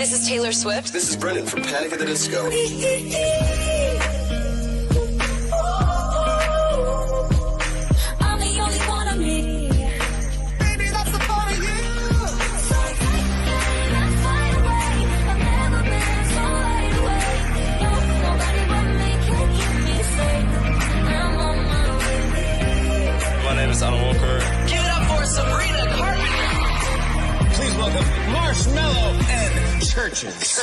This is Taylor Swift. This is Brendan from Panic at the Disco. I'm the only one of me. Baby, that's the part of you. So let's fly away. I've never been so wide awake. No, nobody but me can keep me safe. I'm on my way. My name is Alan Walker. Give it up for Sabrina Carpenter. Please welcome Marshmello and Churches.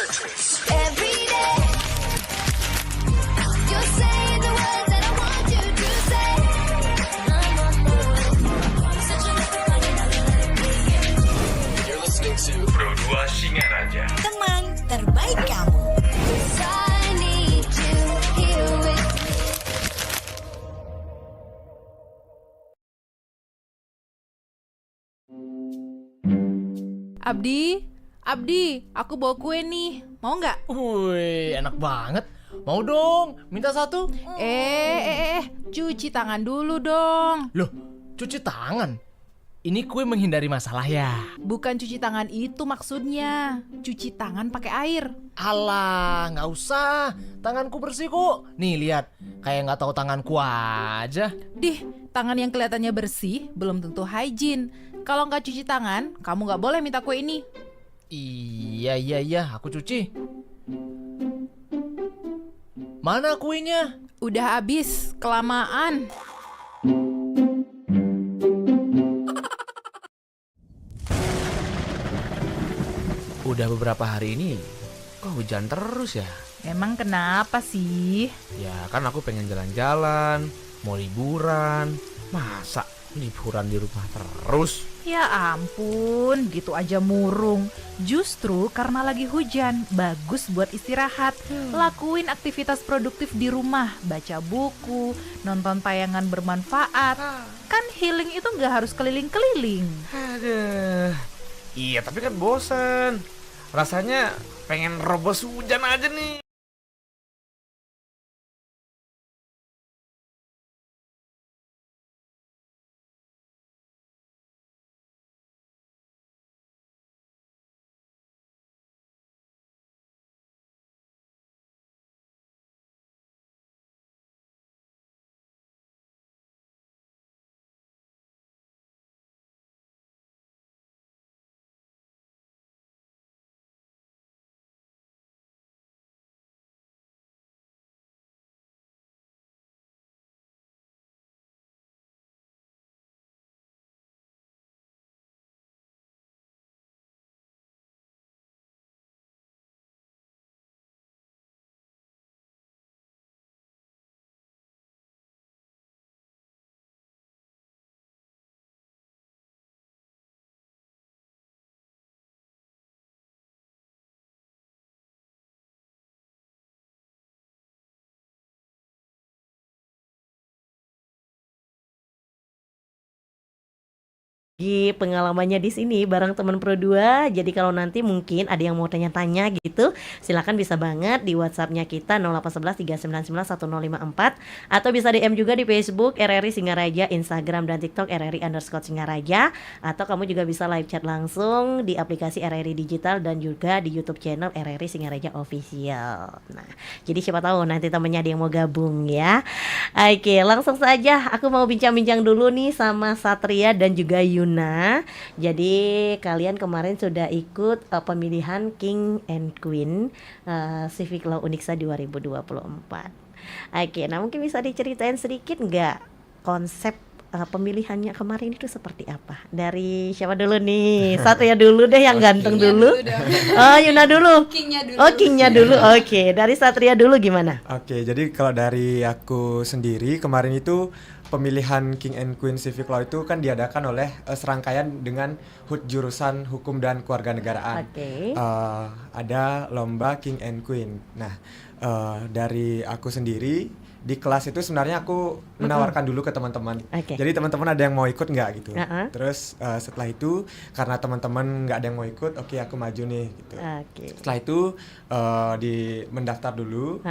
Every day, you're saying the words that I want you to say. I'm on my way. Such a little running, You're listening to Pro2 Singaraja. Teman terbaik kamu. I need you here with Abdi, aku bawa kue nih. Mau nggak? Wih, enak banget. Mau dong, minta satu. Cuci tangan dulu dong. Loh, cuci tangan? Ini kue menghindari masalah ya? Bukan cuci tangan itu maksudnya. Cuci tangan pakai air. Alah, nggak usah. Tanganku bersih kok. Nih, lihat. Kayak nggak tahu tanganku aja. Dih, tangan yang kelihatannya bersih belum tentu hygiene. Kalau nggak cuci tangan, kamu nggak boleh minta kue ini. Iya, aku cuci. Mana kuenya? Udah habis, kelamaan. Udah beberapa hari ini kok hujan terus ya? Emang kenapa sih? Ya kan aku pengen jalan-jalan, mau liburan. Masa liburan di rumah terus? Ya ampun, gitu aja murung. Justru karena lagi hujan, bagus buat istirahat. Lakuin aktivitas produktif di rumah, baca buku, nonton tayangan bermanfaat. Kan healing itu gak harus keliling-keliling. Aduh. Iya tapi kan bosen. Rasanya pengen robos hujan aja nih. Pengalamannya di sini bareng teman Pro2. Jadi kalau nanti mungkin ada yang mau tanya-tanya gitu, silakan bisa banget di WhatsApp-nya kita 0811 399 1054 atau bisa DM juga di Facebook RRI Singaraja, Instagram dan TikTok RRI_Singaraja, atau kamu juga bisa live chat langsung di aplikasi RRI Digital dan juga di YouTube channel RRI Singaraja Official. Nah, jadi siapa tahu nanti temennya ada yang mau gabung ya. Oke, langsung saja aku mau bincang-bincang dulu nih sama Satria dan juga Yuna. Jadi kalian kemarin sudah ikut pemilihan King and Queen Civic Law Uniksa 2024. Oke, nah mungkin bisa diceritain sedikit nggak konsep pemilihannya kemarin itu seperti apa? Dari siapa dulu nih? Satria dulu deh yang ganteng dulu. Oh, Yuna dulu. Kingnya dulu. Oh, Kingnya dulu. Oke, dari Satria dulu gimana? Oke, jadi kalau dari aku sendiri kemarin itu pemilihan King and Queen Civic Law itu kan diadakan oleh serangkaian dengan HUT jurusan Hukum dan Kewarganegaraan. Oke. Ada lomba King and Queen. Nah, dari aku sendiri di kelas itu sebenarnya aku menawarkan dulu ke teman-teman. Jadi teman-teman ada yang mau ikut nggak gitu. Terus setelah itu karena teman-teman nggak ada yang mau ikut, oke aku maju nih gitu. Setelah itu mendaftar dulu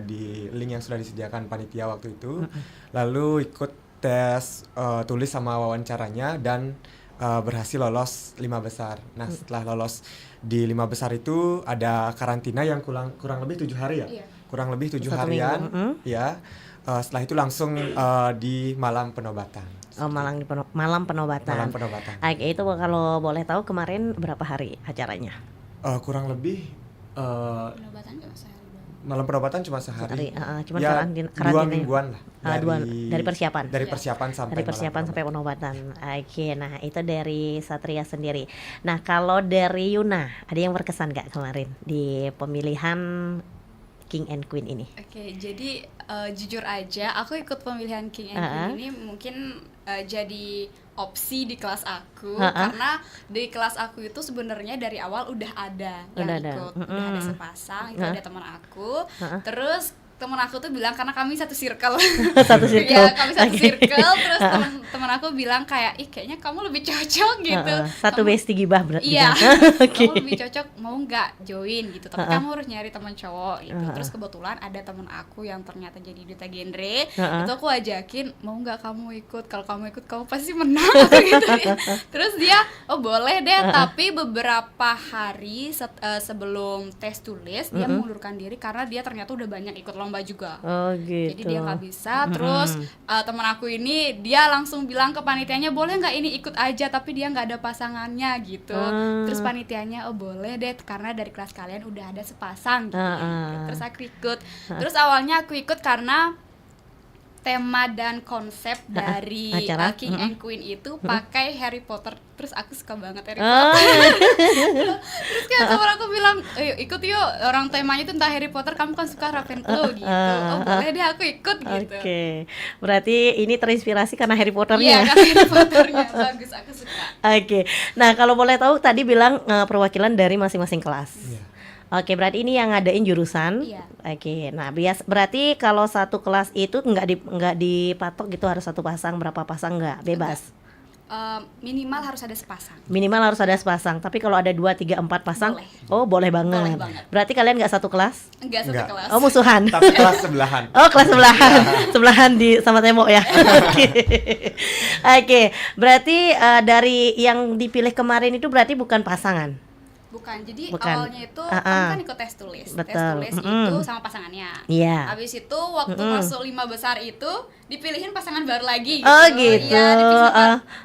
di link yang sudah disediakan panitia waktu itu. Lalu ikut tes tulis sama wawancaranya dan berhasil lolos 5 besar. Nah setelah lolos di 5 besar itu ada karantina yang kurang lebih 7 hari ya, kurang lebih 7 harian ya. Setelah itu langsung di malam penobatan. Malam penobatan. Oke, itu kalau boleh tahu kemarin berapa hari acaranya? Kurang lebih malam penobatan cuma sehari. Cuma ya, karantina 2 mingguan lah. Dari persiapan. Dari persiapan sampai penobatan. Oke, nah itu dari Satria sendiri. Nah kalau dari Yuna, ada yang berkesan gak kemarin di pemilihan King and Queen ini? Oke, jadi jujur aja aku ikut pemilihan King and Queen ini mungkin jadi opsi di kelas aku karena di kelas aku itu sebenarnya dari awal udah ada yang ikut, udah ada sepasang, itu ada teman aku, terus teman aku tuh bilang karena kami satu circle. Ya, kami satu circle, terus teman aku bilang kayak kayaknya kamu lebih cocok gitu. Satu bestie gibah berarti. Iya. Kamu lebih cocok, mau nggak join gitu. Tapi kamu harus nyari teman cowok gitu. Terus kebetulan ada teman aku yang ternyata jadi duta genre. Itu aku ajakin, mau nggak kamu ikut? Kalau kamu ikut kamu pasti menang gitu ya. Terus dia, oh boleh deh. Tapi beberapa hari sebelum tes tulis dia mengundurkan diri karena dia ternyata udah banyak ikut lomba juga. Gitu. Jadi dia nggak bisa. Terus teman aku ini dia langsung bilang ke panitianya, boleh nggak ini ikut aja tapi dia nggak ada pasangannya gitu. Terus panitianya, oh boleh deh karena dari kelas kalian udah ada sepasang gitu. Terus aku ikut. Terus awalnya aku ikut karena tema dan konsep dari King and Queen itu pakai Harry Potter. Terus aku suka banget Harry Potter. Terus kayak teman aku bilang, ayo ikut yuk, orang temanya itu tentang Harry Potter, kamu kan suka Ravenclaw gitu. Oh boleh deh aku ikut gitu. Oke. Berarti ini terinspirasi karena Harry Potternya. Iya, karena Harry Potternya bagus, aku suka. Oke. Nah kalau boleh tahu tadi bilang perwakilan dari masing-masing kelas. Oke, berarti ini yang ngadain jurusan. Oke, nah berarti kalau satu kelas itu nggak dipatok gitu harus satu pasang, berapa pasang nggak? Bebas. Minimal harus ada sepasang. Minimal harus ada sepasang. Tapi kalau ada 2, 3, 4 pasang, boleh. Oh boleh banget. Boleh banget. Berarti kalian nggak satu kelas? Nggak satu kelas. Oh musuhan. Tapi kelas sebelahan. Oh kelas sebelahan, sebelahan di sama tembok ya. Oke. Berarti dari yang dipilih kemarin itu berarti bukan pasangan. Bukan, jadi awalnya itu kamu kan ikut tes tulis. Betul. Tes tulis itu sama pasangannya. Habis itu waktu masuk 5 besar itu dipilihin pasangan baru lagi gitu. Oh gitu. Iya,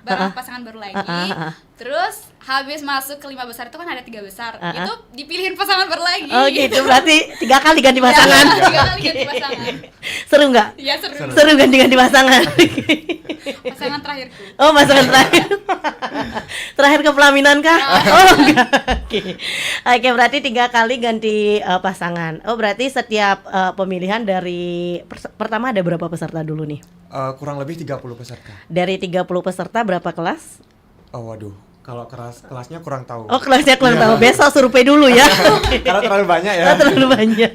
dipilihin pasangan baru lagi. Terus habis masuk ke 5 besar itu kan ada 3 besar. Itu dipilihin pasangan baru lagi. Oh gitu, berarti 3 kali ganti pasangan. 3 kali ganti pasangan. Seru nggak? Iya seru. Seru ganti pasangan. Pasangan terakhirku. Oh pasangan terakhir. Terakhir ke pelaminan kah? Oh enggak. Oke, berarti 3 kali ganti pasangan. Oh berarti setiap pemilihan dari pertama ada berapa peserta dulu nih? Kurang lebih 30 peserta. Dari 30 peserta berapa kelas? Oh waduh, kalau kelasnya kurang tahu. Oh kelasnya kurang tahu, besok survei dulu ya. Karena terlalu banyak ya. Terlalu banyak.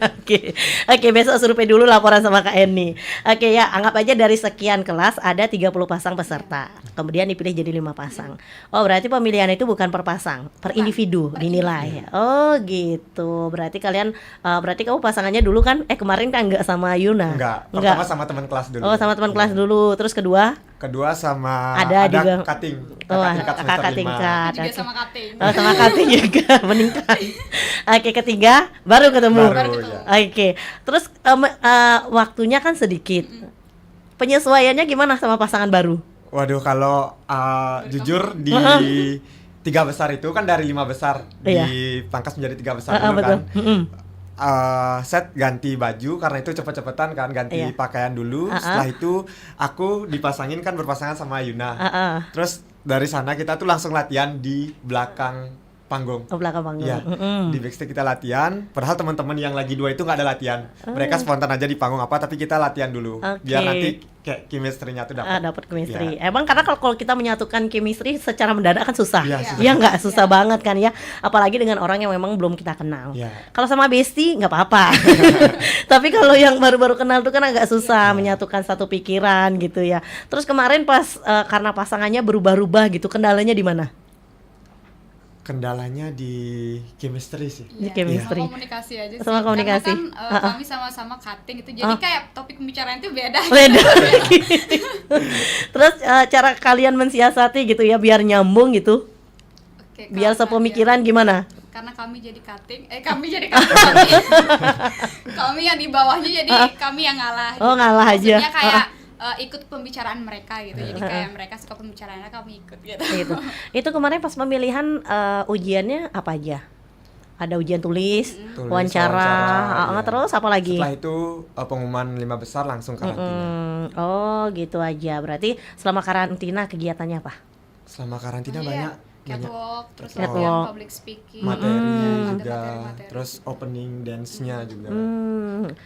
Oke, besok survei dulu laporan sama Kak Eni. Oke ya, anggap aja dari sekian kelas ada 30 pasang peserta. Kemudian dipilih jadi 5 pasang. Oh berarti pemilihan itu bukan per pasang, per individu dinilai. Oh gitu. Berarti kalian, berarti kamu pasangannya dulu kan? Kemarin kan enggak sama Yuna? Enggak. Pertama sama teman kelas dulu. Oh sama teman kelas dulu. Terus kedua sama ada juga cutting. Kakak tingkat. Juga sama cutting. Oh sama cutting juga meningkat. Oke, ketiga baru ketemu. Oke. Terus waktunya kan sedikit. Penyesuaiannya gimana sama pasangan baru? Waduh, kalau jujur di 3 besar itu kan dari 5 besar dipangkas menjadi 3 besar dulu kan. Set ganti baju karena itu cepet-cepetan kan, ganti pakaian dulu. Setelah itu aku dipasangin kan berpasangan sama Yuna. Terus dari sana kita tuh langsung latihan di belakang panggung. Oh, belakang panggung. Ya, di backstage kita latihan. Padahal teman-teman yang lagi 2 itu nggak ada latihan. Mereka spontan aja di panggung tapi kita latihan dulu. Biar nanti kayak chemistry-nya tuh dapat. Dapat chemistry. Emang karena kalau kita menyatukan chemistry secara mendadak kan susah. Ya nggak susah banget kan ya. Apalagi dengan orang yang memang belum kita kenal. Kalau sama bestie nggak apa-apa. Tapi kalau yang baru-baru kenal tuh kan agak susah menyatukan satu pikiran gitu ya. Terus kemarin pas karena pasangannya berubah-ubah gitu, kendalanya di mana? Kendalanya di chemistry sih. Di chemistry. Sama komunikasi aja sih. Sama komunikasi. Karena kan kami sama-sama cutting itu, jadi kayak topik pembicaraan itu beda. Terus cara kalian mensiasati gitu ya biar nyambung gitu. Oke, biar sepemikiran gimana? Karena kami jadi cutting, kami yang di bawahnya, jadi kami yang ngalah. Oh, ngalah aja. Maksudnya kayak ikut pembicaraan mereka gitu. Jadi kayak mereka suka pembicaraannya, kami ikut gitu. Itu kemarin pas pemilihan ujiannya apa aja? Ada ujian tulis, wawancara, terus apa lagi? Setelah itu pengumuman 5 besar langsung karantina. Oh, gitu aja. Berarti selama karantina kegiatannya apa? Selama karantina banyak catwalk, terus catwalk, public speaking, materinya juga, terus opening dance-nya juga.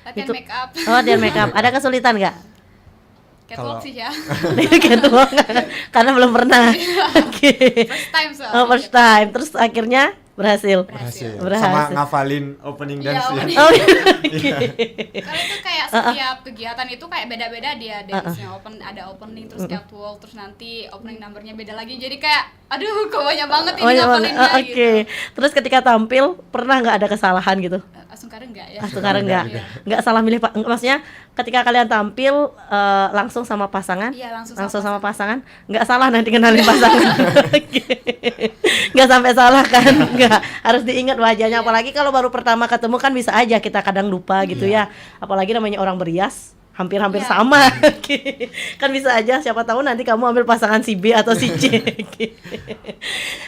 Latihan make up. Oh, latihan make up. Ada kesulitan nggak? Catwalk sih ya. Catwalk karena belum pernah. First time soalnya. Oh, first time. Terus akhirnya berhasil. Sama ngafalin opening dance ya. Kalau itu kayak setiap kegiatan itu kayak beda-beda dia dance-nya, ada opening, terus catwalk, terus nanti opening number-nya beda lagi. Jadi kayak aduh kok banyak banget ini ngafalin gitu. Terus ketika tampil pernah nggak ada kesalahan gitu? Sungkara enggak ya? Sungkara enggak. Enggak salah milih Pak. Maksudnya ketika kalian tampil langsung sama pasangan? Iya, langsung sama pasangan. Enggak salah nanti kenalin pasangan. Enggak sampai salah kan? Enggak. Harus diingat wajahnya, apalagi kalau baru pertama ketemu kan bisa aja kita kadang lupa gitu ya. Apalagi namanya orang berias. Hampir-hampir sama. Kan bisa aja, siapa tahu nanti kamu ambil pasangan si B atau si C.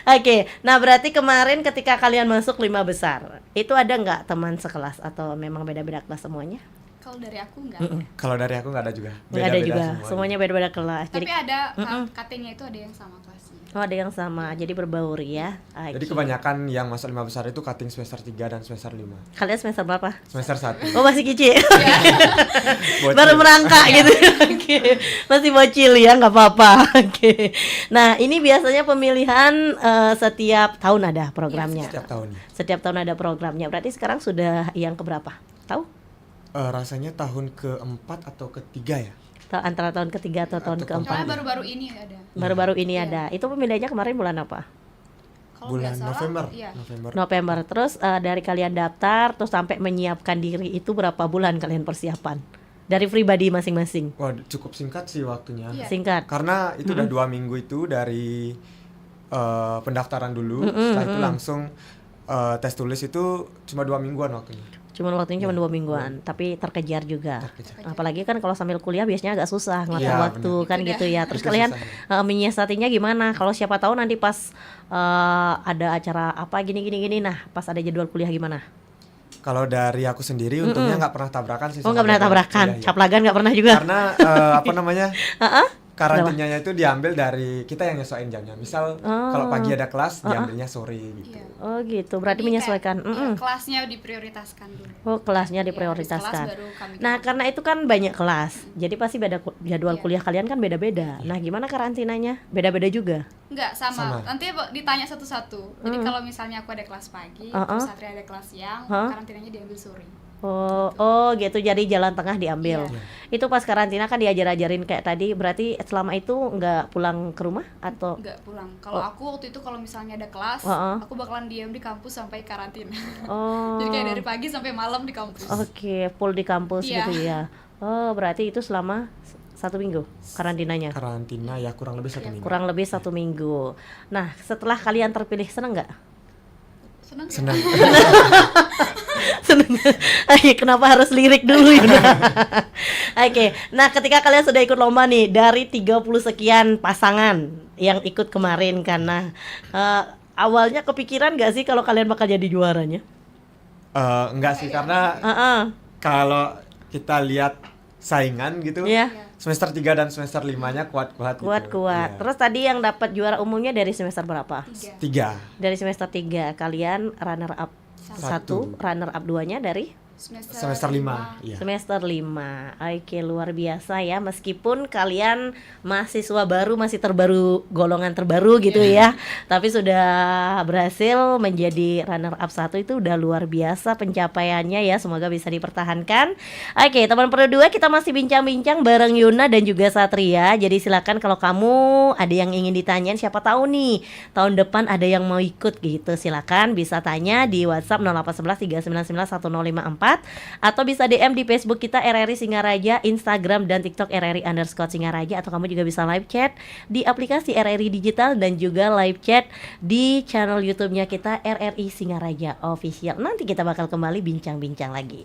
Oke, nah berarti kemarin ketika kalian masuk 5 besar, itu ada nggak teman sekelas atau memang beda-beda kelas semuanya? Kalau dari aku enggak. Kalau dari aku nggak ada juga. Nggak ada juga, semuanya beda-beda kelas. Tapi ada cutting-nya itu ada yang sama kelasnya. Oh, ada yang sama, jadi berbauri ya. Jadi kebanyakan yang masuk 5 besar itu cutting semester 3 dan semester 5. Kalian semester berapa? Semester 1. Oh, masih kicik. Baru merangkak gitu. Masih bocil ya, nggak apa-apa. Nah, ini biasanya pemilihan setiap tahun ada programnya. Setiap tahun ada programnya. Berarti sekarang sudah yang keberapa? Tahu? Rasanya tahun ke-4 atau ke-3 ya? Antara tahun ketiga atau tahun keempat. Soalnya baru-baru ini ada. Baru-baru ini ada. Itu pemilihannya kemarin bulan apa? Bulan November. November. Terus dari kalian daftar terus sampai menyiapkan diri itu berapa bulan kalian persiapan? Dari pribadi masing-masing. Wah, cukup singkat sih waktunya. Singkat. Karena itu udah 2 minggu itu dari pendaftaran dulu. Setelah itu langsung tes tulis itu cuma 2 mingguan waktunya. Waktunya cuma 2 mingguan, tapi terkejar juga. Apalagi kan kalau sambil kuliah biasanya agak susah ngatur waktu kan gitu ya. Terus kalian menyiasatinya gimana? Kalau siapa tahu nanti pas ada acara apa gini, nah pas ada jadwal kuliah gimana? Kalau dari aku sendiri untungnya nggak pernah tabrakan sih. Oh, nggak pernah tabrakan, caplagan nggak pernah juga. Karena apa namanya? Karantinanya itu diambil dari kita yang nyesuaiin jamnya. Misal kalau pagi ada kelas, diambilnya sore gitu. Oh gitu, berarti menyesuaikan. Kelasnya diprioritaskan dulu. Oh, kelasnya diprioritaskan. Nah, karena itu kan banyak kelas. Jadi pasti beda jadwal kuliah kalian kan beda-beda. Nah, gimana karantinanya? Beda-beda juga? Enggak, sama. Nanti ditanya satu-satu. Jadi kalau misalnya aku ada kelas pagi, terus Satria ada kelas siang, karantinanya diambil sore. Oh gitu, jadi jalan tengah diambil. Itu pas karantina kan diajar-ajarin kayak tadi, berarti selama itu nggak pulang ke rumah atau? Nggak pulang. Kalau aku waktu itu kalau misalnya ada kelas, aku bakalan diam di kampus sampai karantina. Jadi kayak dari pagi sampai malam di kampus. Oke, full di kampus gitu ya. Oh, berarti itu selama 1 minggu karantinanya? Karantina ya kurang lebih 1 minggu. Kurang lebih 1 minggu. Nah, setelah kalian terpilih seneng nggak? Senang. Seneng. Kenapa harus lirik dulu ya? Oke, nah ketika kalian sudah ikut lomba nih, dari 30 sekian pasangan yang ikut kemarin, karena awalnya kepikiran gak sih kalau kalian bakal jadi juaranya? Enggak sih, karena kalau kita lihat saingan gitu, semester 3 dan semester 5-nya kuat-kuat gitu. Kuat-kuat. Terus tadi yang dapat juara umumnya dari semester berapa? 3. Dari semester 3. Kalian runner up 1, runner up 2-nya dari? semester 5. Iya. Semester 5. Oke, luar biasa ya. Meskipun kalian mahasiswa baru, masih terbaru, golongan terbaru gitu ya, tapi sudah berhasil menjadi runner up 1, itu udah luar biasa pencapaiannya ya. Semoga bisa dipertahankan. Oke, teman Pro 2, kita masih bincang-bincang bareng Yuna dan juga Satria. Jadi silakan kalau kamu ada yang ingin ditanyain, siapa tahu nih tahun depan ada yang mau ikut gitu. Silakan bisa tanya di WhatsApp 0811 399 1054 atau bisa DM di Facebook kita RRI Singaraja, Instagram dan TikTok RRI_Singaraja, atau kamu juga bisa live chat di aplikasi RRI Digital dan juga live chat di channel YouTube-nya kita RRI Singaraja Official. Nanti kita bakal kembali bincang-bincang lagi.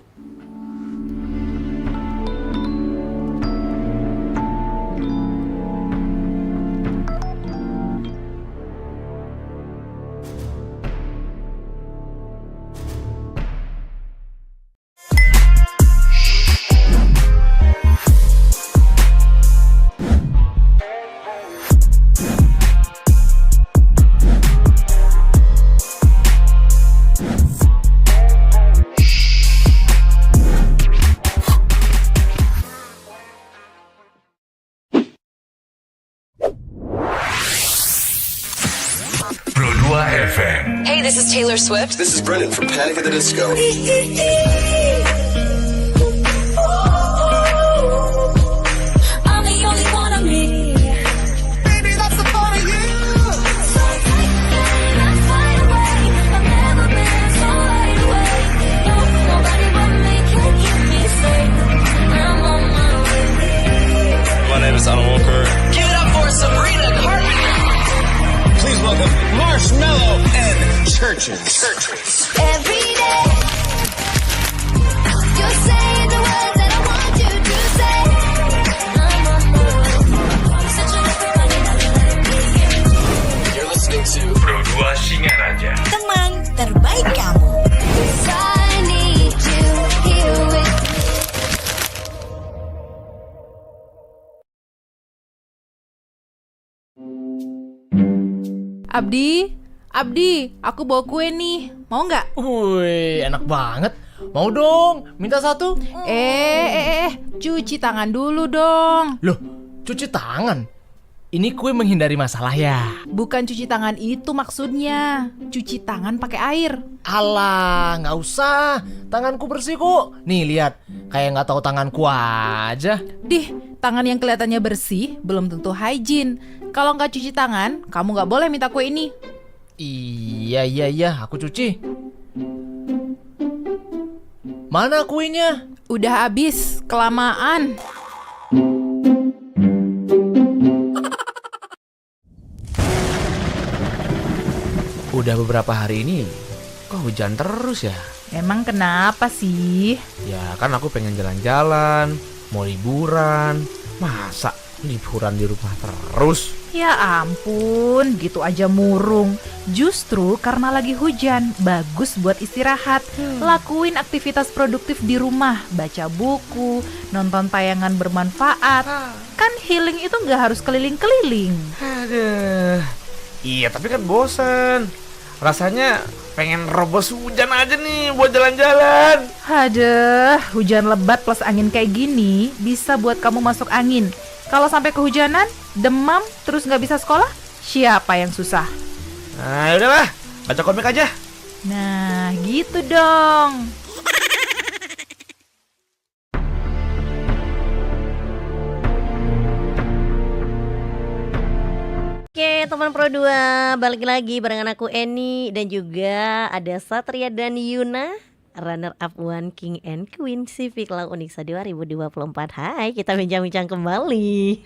Pro 2 FM. Hey, this is Taylor Swift. This is Brendan from Panic at the Disco. I'm the only one of me. Baby, that's the part of you. So take that, let's fly away. I've never been so wide awake. No, nobody but me can keep me safe. I'm on my way. My name is Alan Walker. Give it up for Sabrina Carpenter. Please welcome Marshmello and Churches. Every day, you're saying the words that I want you to say. I'm on my way. Such a different running, You're listening to Pro 2 Singaraja. Teman terbaik kamu. I need you here with Abdi, aku bawa kue nih. Mau nggak? Wih, enak banget. Mau dong, minta satu. Cuci tangan dulu dong. Loh, cuci tangan? Ini kue menghindari masalah ya? Bukan cuci tangan itu maksudnya. Cuci tangan pakai air. Alah, nggak usah. Tanganku bersih kok. Nih lihat, kayak nggak tahu tanganku aja. Dih, tangan yang kelihatannya bersih belum tentu hygiene. Kalau nggak cuci tangan, kamu nggak boleh minta kue ini. Iya, aku cuci. Mana kuenya? Udah habis, kelamaan. Udah beberapa hari ini kok hujan terus ya? Emang kenapa sih? Ya kan aku pengen jalan-jalan, mau liburan. Masa liburan di rumah terus? Ya ampun, gitu aja murung. Justru karena lagi hujan, bagus buat istirahat. Lakuin aktivitas produktif di rumah, baca buku, nonton tayangan bermanfaat. Kan healing itu gak harus keliling-keliling. Aduh. Iya, tapi kan bosen. Rasanya pengen robos hujan aja nih buat jalan-jalan. Aduh, hujan lebat plus angin kayak gini bisa buat kamu masuk angin. Kalau sampai kehujanan, demam, terus nggak bisa sekolah, siapa yang susah? Nah, udahlah, baca komik aja. Nah, gitu dong. Oke, teman Pro 2, balik lagi barengan aku Eni dan juga ada Satria dan Yuna, runner up One King and Queen Civic Law Uniksa 2024. Hai, kita bincang-bincang kembali.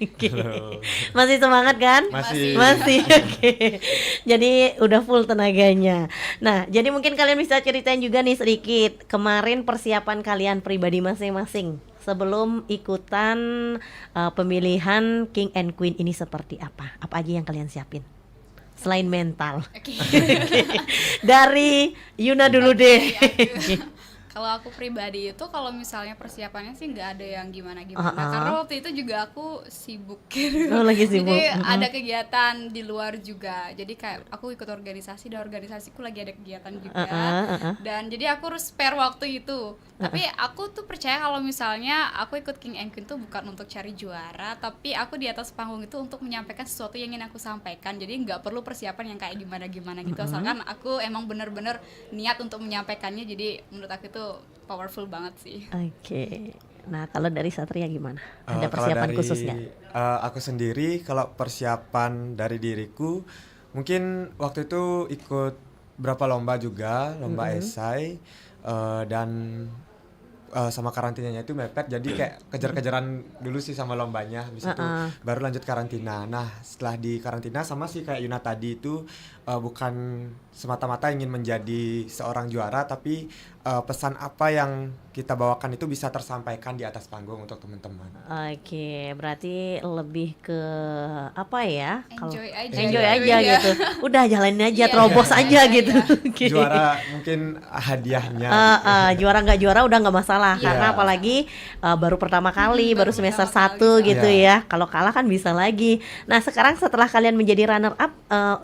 Masih semangat kan? Masih. Oke. Jadi udah full tenaganya. Nah, jadi mungkin kalian bisa ceritain juga nih sedikit kemarin persiapan kalian pribadi masing-masing sebelum ikutan pemilihan King and Queen ini seperti apa? Apa aja yang kalian siapin? Selain mental. Dari Yuna dulu deh. Kalau aku pribadi itu kalau misalnya persiapannya sih nggak ada yang gimana-gimana karena waktu itu juga aku sibuk gitu. Oh, lagi sibuk. Jadi ada kegiatan di luar juga. Jadi kayak aku ikut organisasi dan organisasiku lagi ada kegiatan juga. Dan jadi aku harus spare waktu itu. Tapi aku tuh percaya kalau misalnya aku ikut King and Queen tuh bukan untuk cari juara, tapi aku di atas panggung itu untuk menyampaikan sesuatu yang ingin aku sampaikan. Jadi nggak perlu persiapan yang kayak gimana-gimana gitu. Asalkan aku emang bener-bener niat untuk menyampaikannya. Jadi menurut aku itu powerful banget sih. Oke. Nah, kalau dari Satria gimana? Ada Kalau persiapan dari, khusus nggak? Aku sendiri kalau persiapan dari diriku mungkin waktu itu ikut berapa lomba juga, lomba esai dan sama karantinanya itu mepet, jadi kayak kejar-kejaran dulu sih sama lombanya, habis itu baru lanjut karantina. Nah setelah di karantina sama sih kayak Yuna tadi itu bukan semata-mata ingin menjadi seorang juara, tapi pesan apa yang kita bawakan itu bisa tersampaikan di atas panggung untuk teman-teman. Oke, berarti lebih ke apa ya? Enjoy aja gitu. Udah jalanin aja, terobos aja gitu. Oke. Juara mungkin hadiahnya. Juara nggak juara udah nggak masalah, karena apalagi baru pertama kali, baru semester 1 gitu ya. Kalau kalah kan bisa lagi. Nah sekarang setelah kalian menjadi runner up,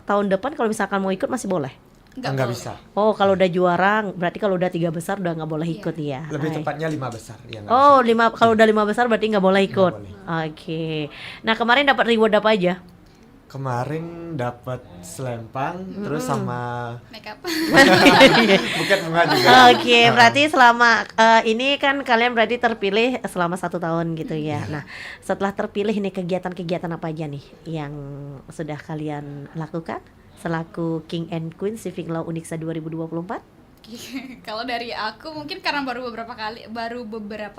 tahun depan kalau misalkan mau ikut masih boleh? Nggak bisa. Oh, kalau udah juara, berarti kalau udah 3 besar udah nggak boleh ikut ya? Lebih tepatnya 5 besar. Ya, oh, 5, kalau udah 5 besar berarti nggak boleh ikut. Oke. Nah kemarin dapat reward apa aja? Kemarin dapat selempang, terus sama makeup. buket bunga juga. Oke, berarti selama ini kan kalian berarti terpilih selama 1 tahun gitu ya. Nah, setelah terpilih nih kegiatan-kegiatan apa aja nih yang sudah kalian lakukan selaku King and Queen Civic Law Unixa 2024? Kalau dari aku mungkin karena baru beberapa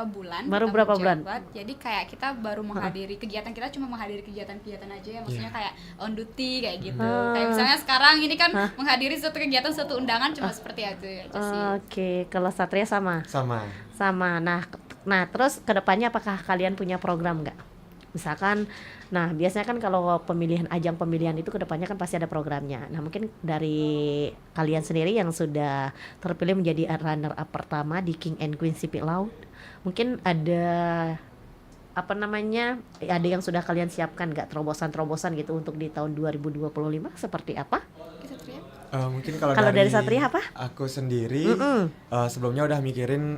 bulan Baru kita berapa menjabat, bulan? jadi kayak kita baru menghadiri kegiatan, kita cuma menghadiri kegiatan-kegiatan aja ya, maksudnya kayak on duty kayak gitu. Kayak misalnya sekarang ini kan menghadiri suatu kegiatan, suatu undangan cuma seperti itu aja sih. Oke, kalau Satria sama? Sama. Nah terus kedepannya apakah kalian punya program nggak? Misalkan, nah biasanya kan kalau ajang pemilihan itu kedepannya kan pasti ada programnya. Nah mungkin dari kalian sendiri yang sudah terpilih menjadi runner up pertama di King and Queen Civic Law, mungkin ada ada yang sudah kalian siapkan nggak, terobosan-terobosan gitu untuk di tahun 2025 seperti apa? Mungkin kalau dari Satria apa? Aku sendiri sebelumnya udah mikirin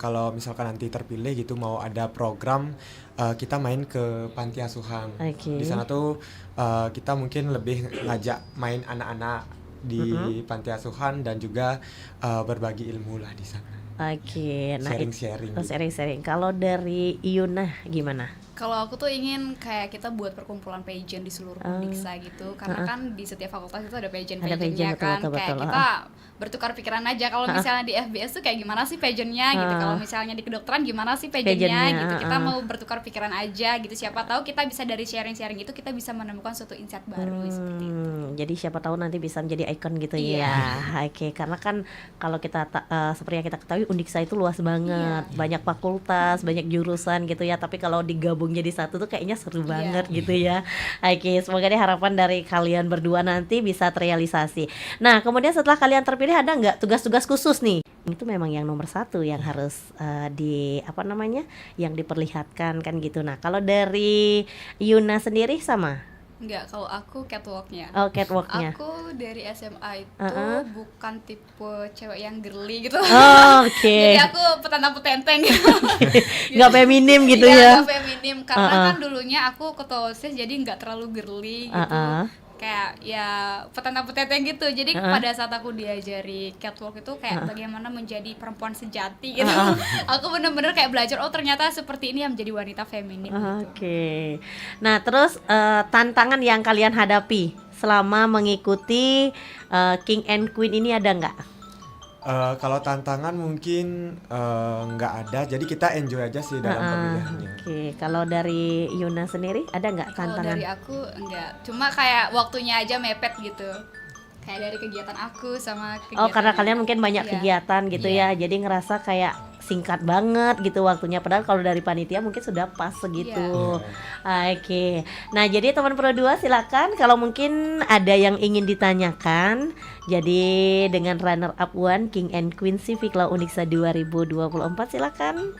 kalau misalkan nanti terpilih gitu mau ada program kita main ke panti asuhan. Di sana tuh kita mungkin lebih ngajak main anak-anak di panti asuhan dan juga berbagi ilmu lah di sana. Oke, nah sharing-sharing. Sharing-sharing. Kalau dari Yuna gimana? Kalau aku tuh ingin kayak kita buat perkumpulan pageant di seluruh Unixa gitu, karena kan di setiap fakultas itu ada pageant-pageantnya kan, kayak kita bertukar pikiran aja. Kalau misalnya di FBS tuh kayak gimana sih pageantnya gitu, kalau misalnya di kedokteran gimana sih pageantnya gitu, kita mau bertukar pikiran aja gitu. Siapa tahu kita bisa dari sharing-sharing itu kita bisa menemukan suatu insight baru seperti itu. Jadi siapa tahu nanti bisa menjadi ikon gitu ya. Oke, karena kan kalau kita seperti yang kita ketahui Unixa itu luas banget, banyak fakultas, banyak jurusan gitu ya. Tapi kalau digabung jadi satu tuh kayaknya seru banget gitu ya. Oke, semoga deh harapan dari kalian berdua nanti bisa terrealisasi. Nah, kemudian setelah kalian terpilih ada nggak tugas-tugas khusus nih? Itu memang yang nomor 1 yang harus yang diperlihatkan kan gitu. Nah, kalau dari Yuna sendiri sama? Enggak, kalau aku catwalknya. Oh, catwalknya. Aku dari SMA itu bukan tipe cewek yang girly gitu. Oke. Jadi aku petantang-petenteng gitu. Nggak feminim gitu ya? Nggak feminim, karena kan dulunya aku ketua OSIS jadi nggak terlalu girly gitu. Kayak ya petantang-petenteng gitu. Jadi pada saat aku diajari catwalk itu kayak bagaimana menjadi perempuan sejati gitu. Aku bener-bener kayak belajar, oh ternyata seperti ini yang menjadi wanita feminim gitu. Oke. Nah terus tantangan yang kalian hadapi selama mengikuti King and Queen ini ada nggak? Kalau tantangan mungkin nggak ada, jadi kita enjoy aja sih dalam pemilihannya. Oke, kalau dari Yuna sendiri ada nggak tantangan? Kalau dari aku enggak, cuma kayak waktunya aja mepet gitu. Kayak dari kegiatan aku sama kegiatan. Oh, karena kalian mungkin banyak kegiatan gitu ya, jadi ngerasa kayak singkat banget gitu waktunya, padahal kalau dari panitia mungkin sudah pas segitu. Oke. Nah, jadi teman Pro 2 silakan kalau mungkin ada yang ingin ditanyakan. Jadi dengan runner up one King and Queen Civic Law Unixa 2024 silakan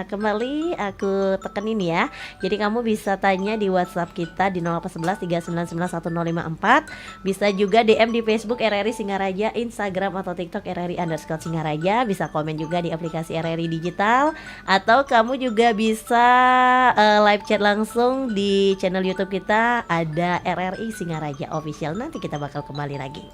kembali aku tekenin ya. Jadi kamu bisa tanya di WhatsApp kita di 0811 3991054. Bisa juga DM di Facebook RRI Singaraja, Instagram atau TikTok RRI_Singaraja. Bisa komen juga di aplikasi RRI Digital, atau kamu juga bisa live chat langsung di channel YouTube kita, ada RRI Singaraja Official. Nanti kita bakal kembali lagi.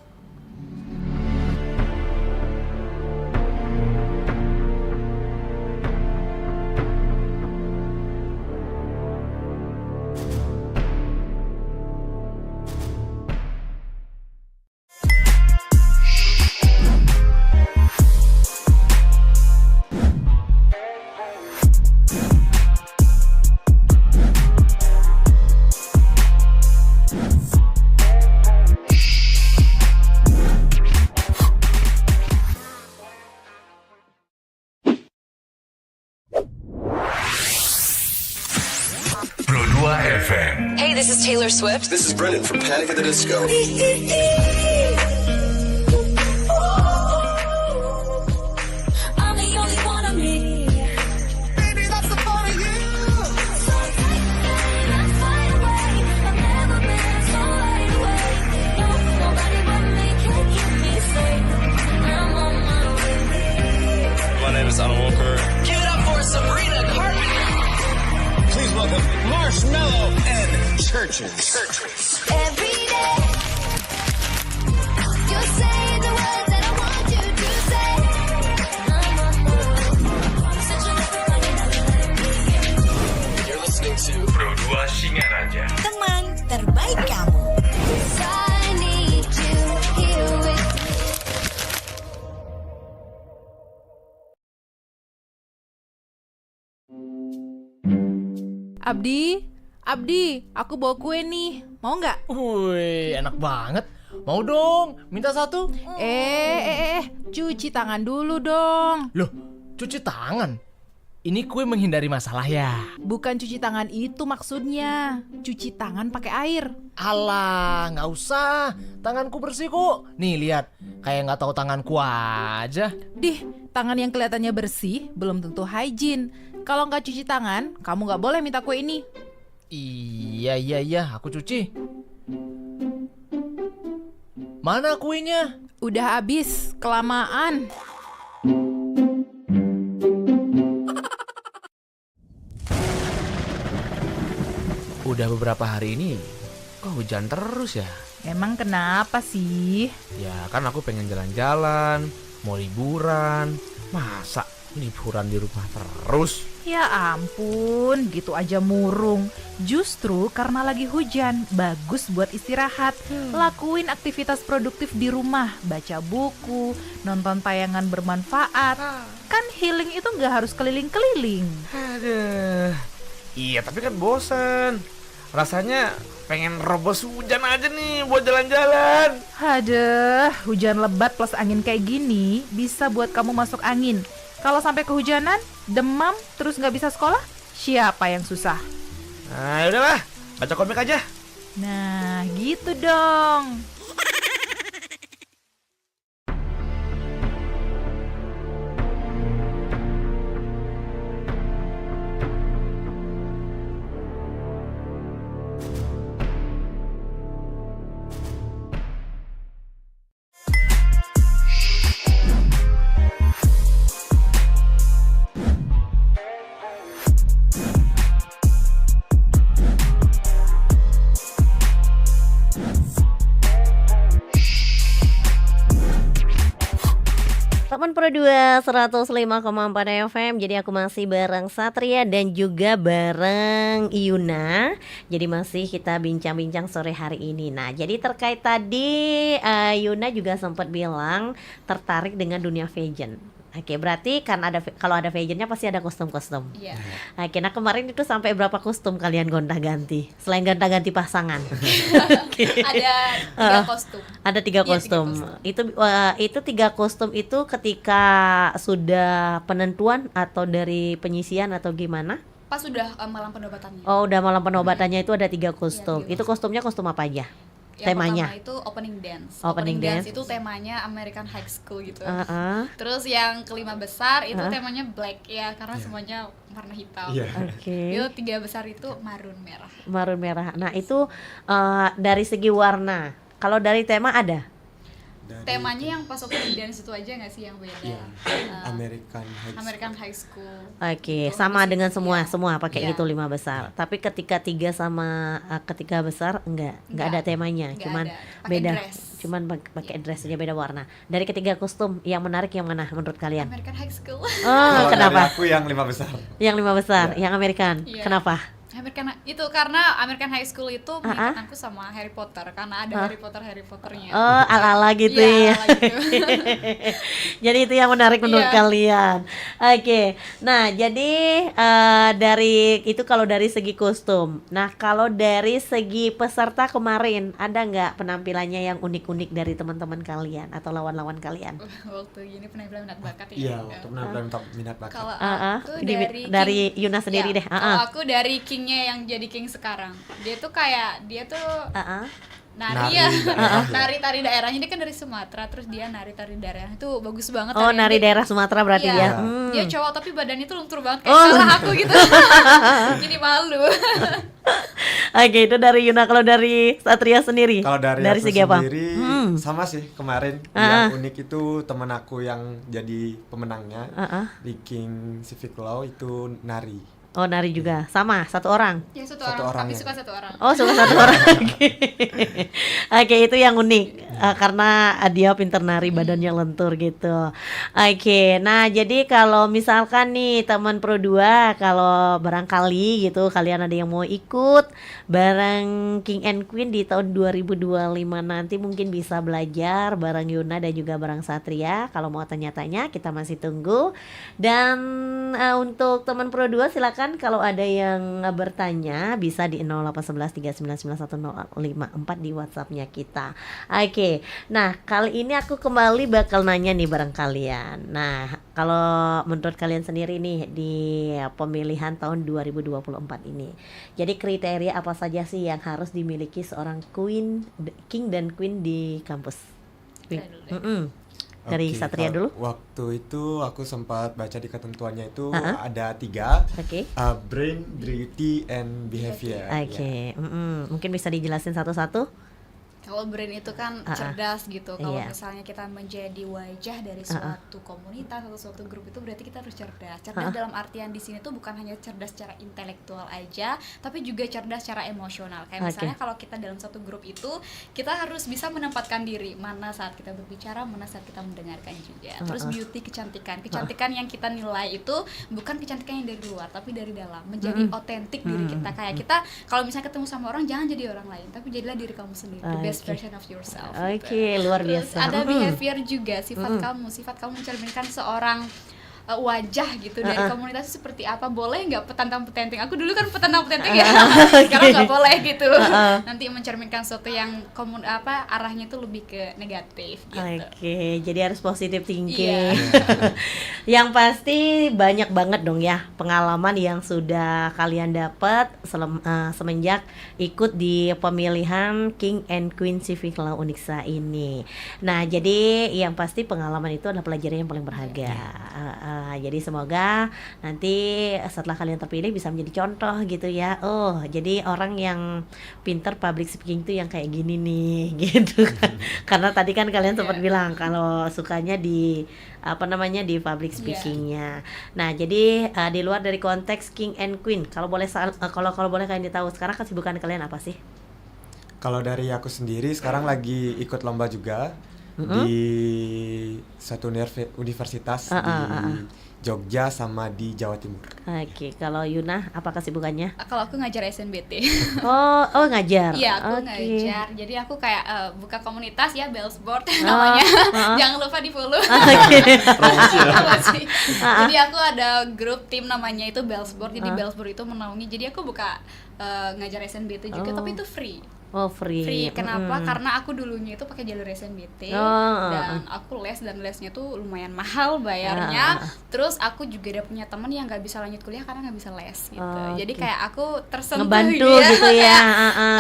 Pro 2 FM. Hey, this is Taylor Swift. This is Brennan from Panic at the Disco. I'm the only one of me. Baby, that's the part of you. So take me, let's fly away. I've never been so wide awake. No, nobody but me can keep me safe. I'm on my way. My name is Alan Walker. Give it up for Sabrina Carpenter. Please welcome Marshmello and Churches. Every day, you're saying the words that I want you to say. I'm on my way. Searching everybody, never letting me in. You're listening to Pro 2 Singaraja. Teman terbaik kamu. 'Cause I need you here with me. Abdi, aku bawa kue nih. Mau nggak? Wih, enak banget. Mau dong, minta satu. Cuci tangan dulu dong. Loh, cuci tangan? Ini kue menghindari masalah ya? Bukan cuci tangan itu maksudnya. Cuci tangan pakai air. Alah, nggak usah. Tanganku bersih kok. Nih lihat, kayak nggak tahu tanganku aja. Tangan yang kelihatannya bersih belum tentu hygiene. Kalau nggak cuci tangan, kamu nggak boleh minta kue ini. Iya, aku cuci. Mana kuenya? Udah habis, kelamaan. Udah beberapa hari ini kok hujan terus ya? Emang kenapa sih? Ya kan aku pengen jalan-jalan, mau liburan. Masa liburan di rumah terus? Ya ampun, gitu aja murung. Justru karena lagi hujan, bagus buat istirahat. Lakuin aktivitas produktif di rumah, baca buku, nonton tayangan bermanfaat. Kan healing itu gak harus keliling-keliling. Aduh. Iya, tapi kan bosan. Rasanya pengen robos hujan aja nih buat jalan-jalan. Aduh, hujan lebat plus angin kayak gini bisa buat kamu masuk angin. Kalau sampai kehujanan, demam, terus nggak bisa sekolah, siapa yang susah? Nah, udahlah, baca komik aja. Nah, gitu dong. Teman Pro 2 105,4 FM. Jadi aku masih bareng Satria dan juga bareng Yuna. Jadi masih kita bincang-bincang sore hari ini. Nah, jadi terkait tadi Yuna juga sempat bilang tertarik dengan dunia fashion. Oke, berarti kan kalau ada pageantnya pasti ada kostum-kostum. Iya. Oke, nah kemarin itu sampai berapa kostum kalian gonta-ganti? Selain gonta-ganti pasangan. Ada 3 kostum. Ada 3 Iya, 3 kostum. Itu 3 kostum itu ketika sudah penentuan atau dari penyisian atau gimana? Pas sudah malam penobatannya. Oh, udah malam penobatannya itu ada 3 kostum. Iya, 3 itu kostumnya kostum apa aja? Yang Temanya? pertama itu opening dance. Opening dance itu temanya American High School gitu. Uh-uh. Terus yang kelima besar itu temanya black ya, karena semuanya warna hitam. Oke. Itu 3 besar itu marun merah. Marun merah. Nah, itu dari segi warna. Kalau dari tema ada? Temanya yang pas opening dance itu aja nggak sih yang beda? American High School. Oke, sama dengan semua pakai Iya. itu 5 besar. Tapi ketika 3 sama ketiga besar enggak ada temanya, Nggak cuman ada. Pakai beda. dress. Cuman pakai dress aja, beda warna. Dari ketiga kostum yang menarik yang mana menurut kalian? American High School. Oh, Kalau kenapa? dari aku yang 5 besar. Yang 5 besar, yang American. Iya. Kenapa? Itu karena American High School itu mengingatku sama Harry Potter karena ada Harry Potternya. Oh, ala-ala gitu Iya, ya. ala gitu. Jadi itu yang menarik menurut Iya. kalian. Oke. Nah, jadi dari itu kalau dari segi kostum. Nah, kalau dari segi peserta kemarin ada nggak penampilannya yang unik-unik dari teman-teman kalian atau lawan-lawan kalian? Waktu gini penampilan minat bakat ya. Iya, waktu penampilan minat bakat. Kalau aku dari Yuna sendiri Iya, deh. Kalau aku dari King yang jadi King sekarang, dia tuh nari ya, nari-tari daerahnya. Dia kan dari Sumatera, terus dia nari-tari daerah itu bagus banget. Oh, nari daerah Sumatera berarti iya, dia. dia cowok tapi badannya tuh luntur banget kayak salah aku gitu. Jadi malu. Oke, itu dari Yuna. Kalau dari Satria sendiri? Kalau dari aku segi apa? sendiri sama sih kemarin. Yang unik itu temen aku yang jadi pemenangnya di King Civic Law itu nari. Oh, nari juga. Sama, satu orang? Ya, satu orang tapi ya. suka 1 orang. Oh, suka 1 orang. Oke, itu yang unik. Karena dia pinter nari, badannya lentur gitu. Oke, nah jadi kalau misalkan nih teman Pro 2, kalau barangkali gitu kalian ada yang mau ikut bareng King and Queen di tahun 2025 nanti, mungkin bisa belajar bareng Yuna dan juga bareng Satria. Kalau mau tanya-tanya kita masih tunggu. Dan untuk teman Pro 2 silakan kalau ada yang bertanya bisa di 0811399154 di WhatsApp-nya kita. Oke. Nah, kali ini aku kembali bakal nanya nih bareng kalian. Nah, kalau menurut kalian sendiri nih di pemilihan tahun 2024 ini. Jadi kriteria apa saja sih yang harus dimiliki seorang King dan Queen di kampus? Dari Oke, Satria dulu. Waktu itu aku sempat baca di ketentuannya itu ada 3. Brain, beauty, and behavior. Oke. Mungkin bisa dijelasin satu-satu? Kalau brain itu kan cerdas gitu. Kalau Iya. misalnya kita menjadi wajah dari suatu komunitas atau suatu grup itu berarti kita harus cerdas. Cerdas dalam artian di sini tuh bukan hanya cerdas secara intelektual aja, tapi juga cerdas secara emosional. Kayak misalnya kalau kita dalam satu grup itu, kita harus bisa menempatkan diri mana saat kita berbicara, mana saat kita mendengarkan juga. Terus beauty, kecantikan. Kecantikan yang kita nilai itu bukan kecantikan yang dari luar, tapi dari dalam. Menjadi otentik diri kita. Kayak kita kalau misalnya ketemu sama orang jangan jadi orang lain, tapi jadilah diri kamu sendiri. The best version of yourself. Oke, luar Terus biasa. ada behavior juga, sifat kamu mencerminkan seorang wajah gitu dari komunitas itu seperti apa. Boleh nggak petantang-petenting? Aku dulu kan petantang-petenting ya, sekarang nggak boleh gitu. Nanti mencerminkan sesuatu yang arahnya itu lebih ke negatif gitu. Oke, jadi harus positive thinking. Iya. Yang pasti banyak banget dong ya pengalaman yang sudah kalian dapat semenjak ikut di pemilihan King and Queen Civic Law Unixa ini. Nah, jadi yang pasti pengalaman itu adalah pelajaran yang paling berharga. Jadi semoga nanti setelah kalian terpilih bisa menjadi contoh gitu ya. Oh, jadi orang yang pinter public speaking itu yang kayak gini nih gitu. Karena tadi kan kalian sempat bilang kalau sukanya di di public speakingnya. Nah, jadi di luar dari konteks King and Queen, kalau boleh kalian tahu sekarang kesibukan kalian apa sih? Kalau dari aku sendiri sekarang lagi ikut lomba juga di satu universitas di Jogja sama di Jawa Timur. Oke, kalau Yuna apa kesibukannya? Kalau aku ngajar SNBT. Oh ngajar. Iya, aku Oke. ngajar. Jadi aku kayak buka komunitas ya, Bellsport namanya. Jangan lupa di-follow. Promosi. Jadi aku ada grup tim namanya itu Bellsport. Jadi Bellsport itu menaungi. Jadi aku buka ngajar SNBT juga, tapi itu free. Oh free. Kenapa? Karena aku dulunya itu pakai jalur SNBT dan aku les, dan lesnya tuh lumayan mahal bayarnya. Terus aku juga udah punya teman yang nggak bisa lanjut kuliah karena nggak bisa les gitu. Jadi kayak aku tersentuh ngebantu ya. gitu ya.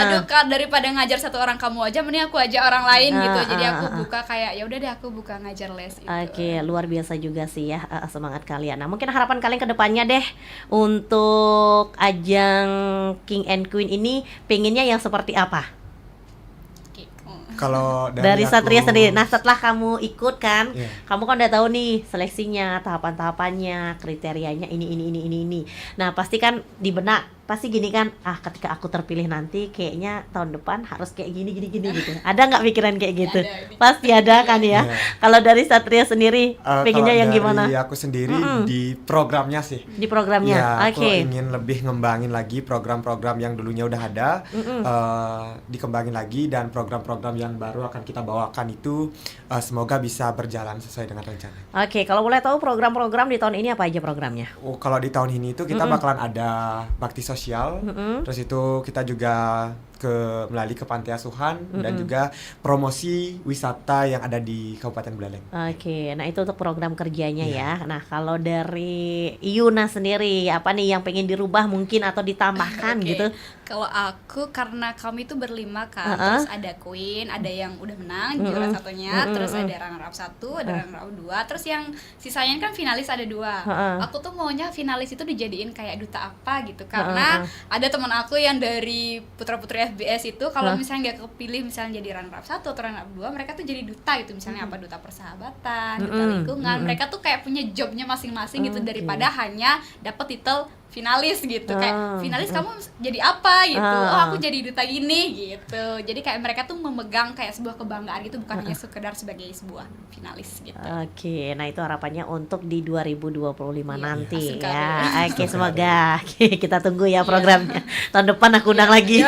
Aduh Kak, daripada ngajar satu orang kamu aja, mending aku aja orang lain gitu. Jadi aku buka kayak ya udah deh aku buka ngajar les gitu. Oke, luar biasa juga sih ya semangat kalian. Nah, mungkin harapan kalian ke depannya deh untuk ajang King and Queen ini pengennya yang seperti apa? Kalau Dari aku- Satria sendiri. Nah, setelah kamu ikut kan, Iya. kamu kan udah tahu nih seleksinya, tahapan-tahapannya, kriterianya ini. Nah, pasti kan di benak pasti gini kan, ketika aku terpilih nanti kayaknya tahun depan harus kayak gini gitu. Ada nggak pikiran kayak gitu? Pasti ada kan ya. Iya. Kalau dari Satria sendiri pengennya kalau yang dari gimana? aku sendiri di programnya sih. Di programnya. Ya, aku Oke. ingin lebih ngembangin lagi program-program yang dulunya udah ada, dikembangin lagi, dan program-program yang baru akan kita bawakan itu semoga bisa berjalan sesuai dengan rencana. Oke, kalau boleh tahu program-program di tahun ini apa aja programnya? Oh, kalau di tahun ini itu kita bakalan ada bakti sosial, terus itu kita juga melalui ke panti asuhan dan juga promosi wisata yang ada di Kabupaten Buleleng. Oke, nah itu untuk program kerjanya ya. Nah, kalau dari Yuna sendiri, apa nih yang pengen dirubah mungkin atau ditambahkan Oke. gitu? Kalau aku, karena kami itu berlima kan, terus ada Queen, ada yang udah menang juara satunya, terus ada runner up 1, ada runner up 2, terus yang sisanya kan finalis ada 2. Aku tuh maunya finalis itu dijadiin kayak duta apa gitu, karena ada teman aku yang dari putra-putri FBS itu kalau misalnya nggak kepilih misalnya jadi runner up 1 atau runner up 2, mereka tuh jadi duta gitu, misalnya apa duta persahabatan, duta lingkungan. Mereka tuh kayak punya jobnya masing-masing gitu, daripada hanya dapat titel finalis gitu. Kayak finalis kamu jadi apa gitu, oh aku jadi duta gini gitu. Jadi kayak mereka tuh memegang kayak sebuah kebanggaan gitu, bukan hanya sekedar sebagai sebuah finalis gitu. Oke, nah itu harapannya untuk di 2025 nanti asik kali. ya. Oke, semoga kita tunggu ya programnya. Tahun depan aku undang lagi.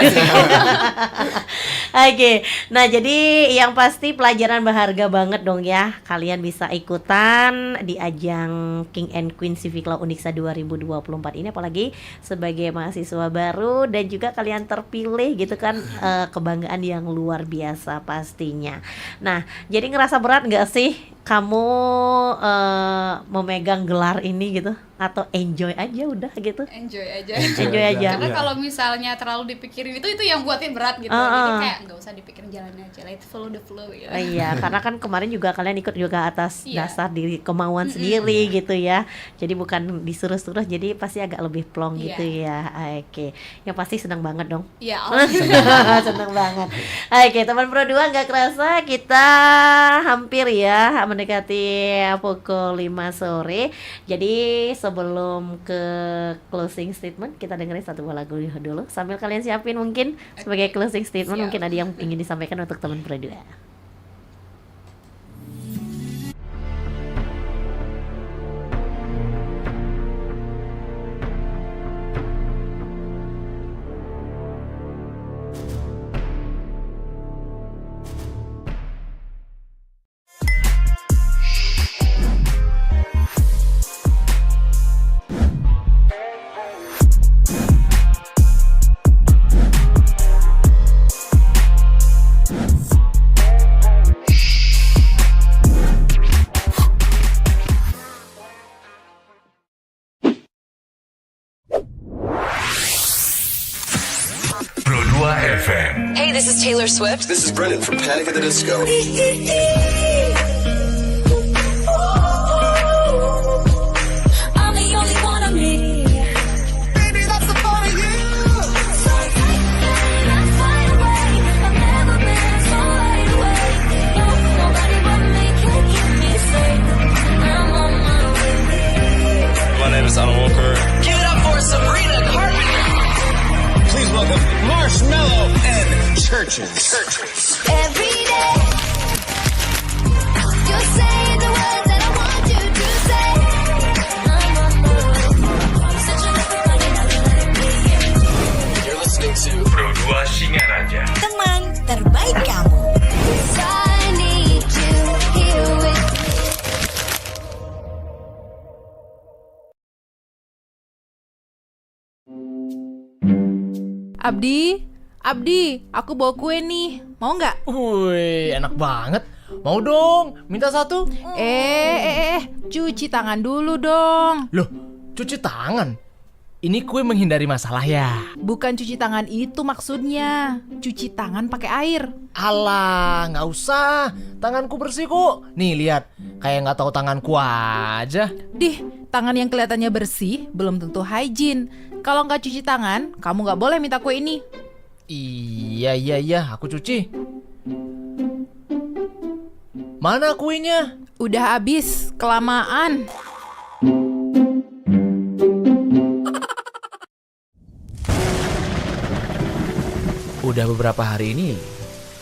Oke, nah jadi yang pasti pelajaran berharga banget dong ya. Kalian bisa ikutan di ajang King and Queen Civic Law Uniksa 2024 ini, apalagi sebagai mahasiswa baru dan juga kalian terpilih gitu kan, kebanggaan yang luar biasa pastinya. Nah, jadi ngerasa berat nggak sih kamu memegang gelar ini gitu, atau enjoy aja udah gitu? Enjoy aja. Enjoy aja. Karena kalau misalnya terlalu dipikirin itu yang buatin berat gitu. Jadi kayak nggak usah dipikirin, jalan aja, let follow the flow gitu. Iya, karena kan kemarin juga kalian ikut juga atas Iya. dasar diri kemauan sendiri gitu ya. Jadi bukan disuruh-suruh, jadi pasti agak lebih plong gitu ya. Oke, yang pasti senang banget dong. Iya. Senang banget. Oke, teman Pro 2, nggak kerasa kita hampir ya mendekati pukul 5 sore. Jadi sebelum ke closing statement, kita dengerin satu buah lagu dulu sambil kalian siapin mungkin sebagai closing statement. Siap. Mungkin ada yang ingin disampaikan untuk teman Pro 2. Pro 2 FM. Hey, this is Taylor Swift. This is Brendan from Panic at the Disco. I'm the only one of me. Baby, that's the part of you. So take me, let's fly away. I've never been so wide awake. No, nobody but me can keep me safe. I'm on my way. My name is Alan Walker. Give it up for Sabrina Carpenter. Please welcome Marshmello and Churches. Every day, you're saying the words that I want you to say. Abdi, aku bawa kue nih. Mau nggak? Wih, enak banget. Mau dong, minta satu. Cuci tangan dulu dong. Loh, cuci tangan? Ini kue menghindari masalah ya? Bukan cuci tangan itu maksudnya. Cuci tangan pakai air. Alah, nggak usah. Tanganku bersih kok. Nih lihat, kayak nggak tahu tanganku aja. Dih, tangan yang kelihatannya bersih belum tentu hygiene. Kalau nggak cuci tangan, kamu nggak boleh minta kue ini. Iya, aku cuci. Mana kuenya? Udah habis, kelamaan. Udah beberapa hari ini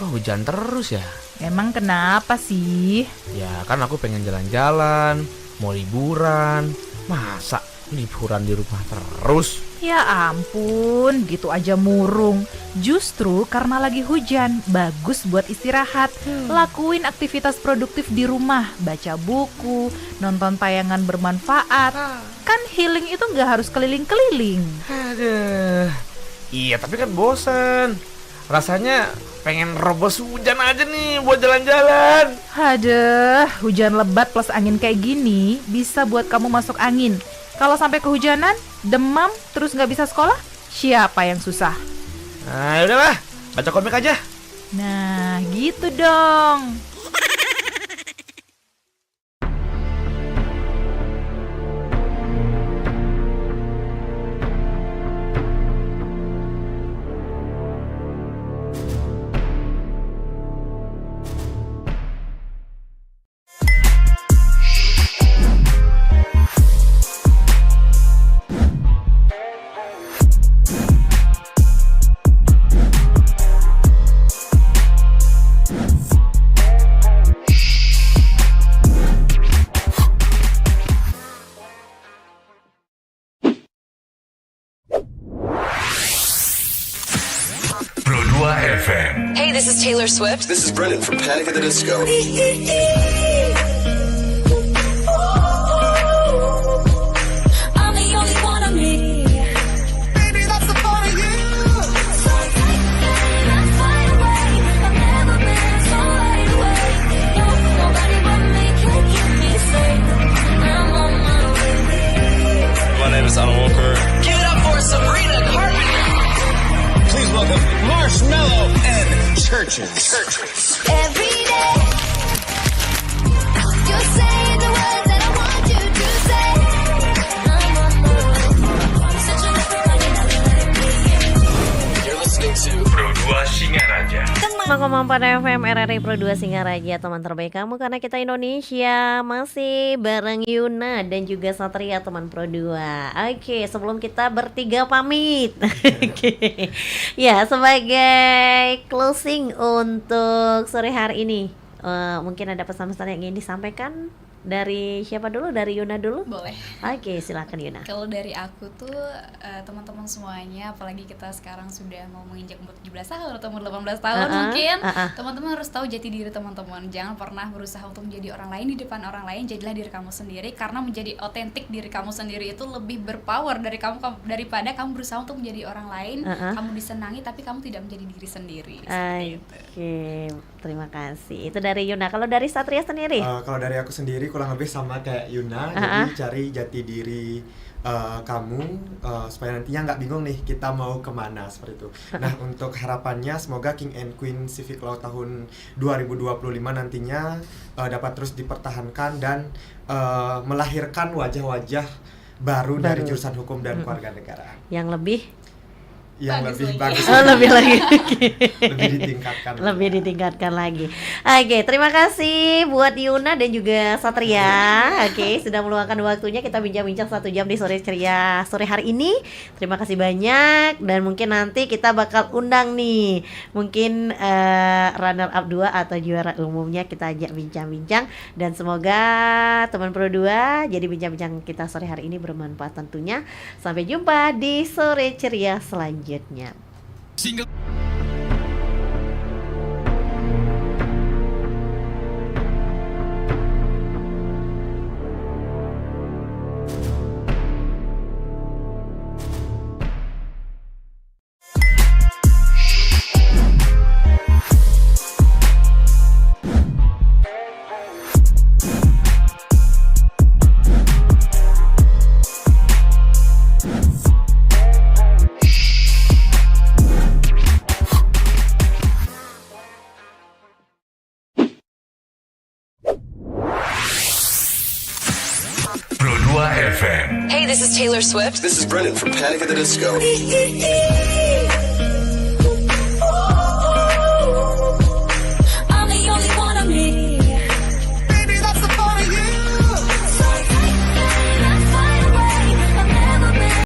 kok hujan terus ya? Emang kenapa sih? Ya kan aku pengen jalan-jalan, mau liburan. Masa liburan di rumah terus? Ya ampun, gitu aja murung. Justru karena lagi hujan, bagus buat istirahat. Lakuin aktivitas produktif di rumah, baca buku, nonton tayangan bermanfaat. Kan healing itu nggak harus keliling-keliling. Aduh. Iya, tapi kan bosan. Rasanya pengen robos hujan aja nih buat jalan-jalan. Aduh, hujan lebat plus angin kayak gini bisa buat kamu masuk angin. Kalau sampai kehujanan, demam, terus nggak bisa sekolah, siapa yang susah? Nah, udahlah, baca komik aja. Nah, gitu dong. Hey, this is Taylor Swift. This is Brennan from Panic at the Disco. I'm the only one of me. Baby, that's the part of you. So take me, let's fly away. I've never been so wide awake. No, nobody but me can keep me safe. I'm on my way. My name is Alan Walker. Give it up for Sabrina Carpenter. Please welcome Marshmello and Churches. Every day, you're saying the words that I want you to say. I'm on my way. Such a You're listening to Pro 2 Singaraja. 5,4 FM RRI Pro 2 Singaraja, teman terbaik kamu karena kita Indonesia. Masih bareng Yuna dan juga Satria, teman Pro 2. Oke, sebelum kita bertiga pamit. Oke. Ya, sebagai closing untuk sore hari ini, mungkin ada pesan-pesan yang ingin disampaikan dari siapa dulu? Dari Yuna dulu? Boleh. Oke, silakan Yuna. Kalau dari aku tuh teman-teman semuanya, apalagi kita sekarang sudah mau menginjak umur 17 tahun atau umur 18 tahun mungkin, teman-teman harus tahu jati diri teman-teman. Jangan pernah berusaha untuk menjadi orang lain di depan orang lain. Jadilah diri kamu sendiri, karena menjadi otentik diri kamu sendiri itu lebih berpower dari kamu daripada kamu berusaha untuk menjadi orang lain. Kamu disenangi tapi kamu tidak menjadi diri sendiri. Oke, terima kasih. Itu dari Yuna. Kalau dari Satria sendiri? Kalau dari aku sendiri kurang lebih sama kayak Yuna. Jadi cari jati diri kamu supaya nantinya nggak bingung nih kita mau kemana, seperti itu. Nah, untuk harapannya semoga King and Queen Civic Law tahun 2025 nantinya dapat terus dipertahankan dan melahirkan wajah-wajah baru dari jurusan hukum dan keluarga negara yang lebih lebih bagus, lebih lagi, lebih ditingkatkan lagi. Oke, terima kasih buat Yuna dan juga Satria. Oke, sudah meluangkan waktunya kita bincang-bincang 1 jam di sore ceria sore hari ini. Terima kasih banyak, dan mungkin nanti kita bakal undang nih, mungkin runner up 2 atau juara umumnya kita ajak bincang-bincang, dan semoga teman Pro 2 jadi bincang-bincang kita sore hari ini bermanfaat tentunya. Sampai jumpa di sore ceria selanjutnya. Taylor Swift. This is Brendan from Panic at the Disco.